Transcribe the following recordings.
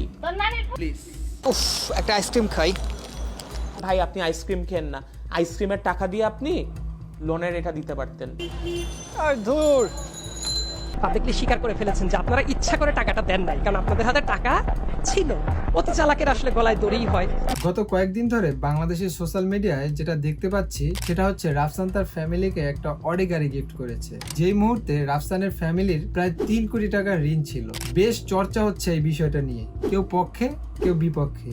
কি? প্লিজ উফ, একটা আইসক্রিম খাই। ভাই আপনি আইসক্রিম খেন না, আইসক্রিমের টাকা দিয়ে আপনি লোনের এটা দিতে পারতেন। আর ধুর। পাবলিকলি স্বীকার করে ফেলেছেন যে আপনারা ইচ্ছা করে টাকাটা দেন নাই, কারণ আপনাদের হাতে টাকা ছিল। অতি চালাকের আসলে গলায় দড়িই হয়। গত কয়েকদিন ধরে বাংলাদেশের সোশ্যাল মিডিয়ায় যেটা দেখতে পাচ্ছি সেটা হচ্ছে রাফসান তার ফ্যামিলিকে একটা অডি গাড়ি গিফট করেছে। যেই মুহূর্তে রাফসানের ফ্যামিলির প্রায় 3 কোটি টাকার ঋণ ছিল। বেশ চর্চা হচ্ছে এই বিষয়টা নিয়ে, কেউ পক্ষে কেউ বিপক্ষে,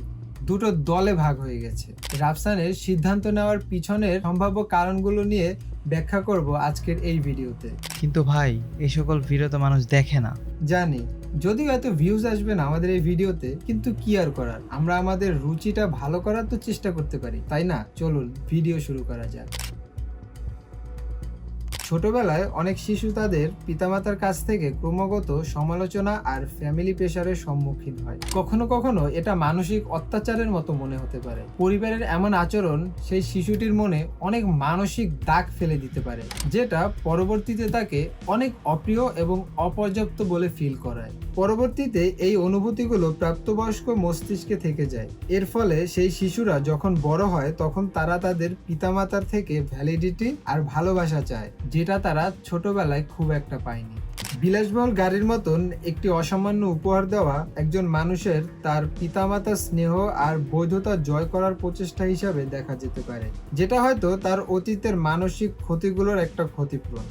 দুটো দলে ভাগ হয়ে গেছে। রাফসানের সিদ্ধান্ত নেওয়ার পিছনের সম্ভাব্য কারণগুলো নিয়ে ব্যাখ্যা করব আজকের এই ভিডিওতে। কিন্তু ভাই এই সকল ভিডিও তো মানুষ দেখে না। জানি যদিও এত ভিউজ আসবে না আমাদের এই ভিডিওতে, কিন্তু কি আর করার, আমরা আমাদের রুচিটা ভালো করার তো চেষ্টা করতে পারি, তাই না? চলুন ভিডিও শুরু করা যাক। ছোটবেলায় অনেক শিশু তাদের পিতামাতার কাছ থেকে ক্রমাগত সমালোচনা আর ফ্যামিলি প্রেসারের সম্মুখীন হয়। কখনো কখনো এটা মানসিক অত্যাচারের মতো মনে হতে পারে। পরিবারের এমন আচরণ সেই শিশুটির মনে অনেক মানসিক দাগ ফেলে দিতে পারে, যেটা পরবর্তীতে তাকে অনেক অপ্রিয় এবং অপর্যাপ্ত বলে ফিল করায়। পরবর্তীতে এই অনুভূতিগুলো প্রাপ্তবয়স্ক মস্তিষ্কে থেকে যায়। এর ফলে সেই শিশুরা যখন বড় হয় তখন তারা তাদের পিতামাতার থেকে ভ্যালিডিটি আর ভালোবাসা চায়, যেটা তারা ছোটবেলায় খুব একটা পায়নি। বিলাসবহুল গাড়ির মতন একটি অসামান্য উপহার দেওয়া একজন মানুষের তার পিতামাতার স্নেহ আর বৈধতা জয় করার প্রচেষ্টা হিসাবে দেখা যেতে পারে, যেটা হয়তো তার অতীতের মানসিক ক্ষতিগুলোর একটা ক্ষতিপূরণ।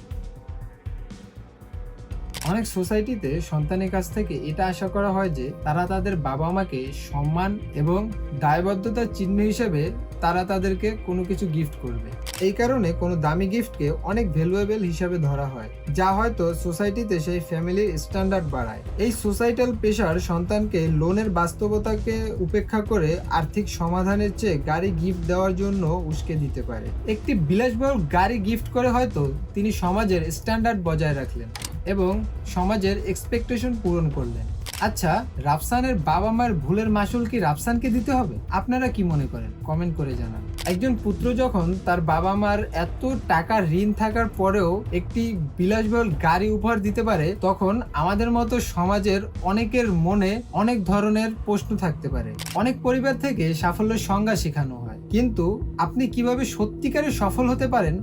অনেক সোসাইটিতে সন্তানের কাছ থেকে এটা আশা করা হয় যে তারা তাদের বাবা মাকে সম্মান এবং দায়বদ্ধতার চিহ্ন হিসেবে তারা তাদেরকে কোনো কিছু গিফট করবে। এই কারণে কোনো দামি গিফটকে অনেক ভ্যালুয়েবল হিসাবে ধরা হয়, যা হয়তো সোসাইটিতে সেই ফ্যামিলির স্ট্যান্ডার্ড বাড়ায়। এই সোসাইটাল প্রেশার সন্তানকে লোনের বাস্তবতাকে উপেক্ষা করে আর্থিক সমাধানের চেয়ে গাড়ি গিফট দেওয়ার জন্য উস্কে দিতে পারে। একটি বিলাসবহুল গাড়ি গিফট করে হয়তো তিনি সমাজের স্ট্যান্ডার্ড বজায় রাখলেন এবং সমাজের এক্সপেকটেশন পূরণ করলেন। আচ্ছা, রাফসানের বাবা মায়ের ভুলের মাসুল কি রাফসানকে দিতে হবে? আপনারা কি মনে করেন? কমেন্ট করে জানান। একজন পুত্র যখন তার বাবা মার এত টাকার ঋণ থাকার পরেও একটি বিলাসবহুল গাড়ি উপহার দিতে পারে, তখন আমাদের মতো সমাজের অনেকের মনে অনেক ধরনের প্রশ্ন থাকতে পারে। অনেক পরিবার থেকে সাফল্যের সংজ্ঞা শেখানো হয়, কিন্তু আপনি কিভাবে সত্যিকারে সফল হতে পারেন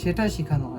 সেটা শেখানো হয়।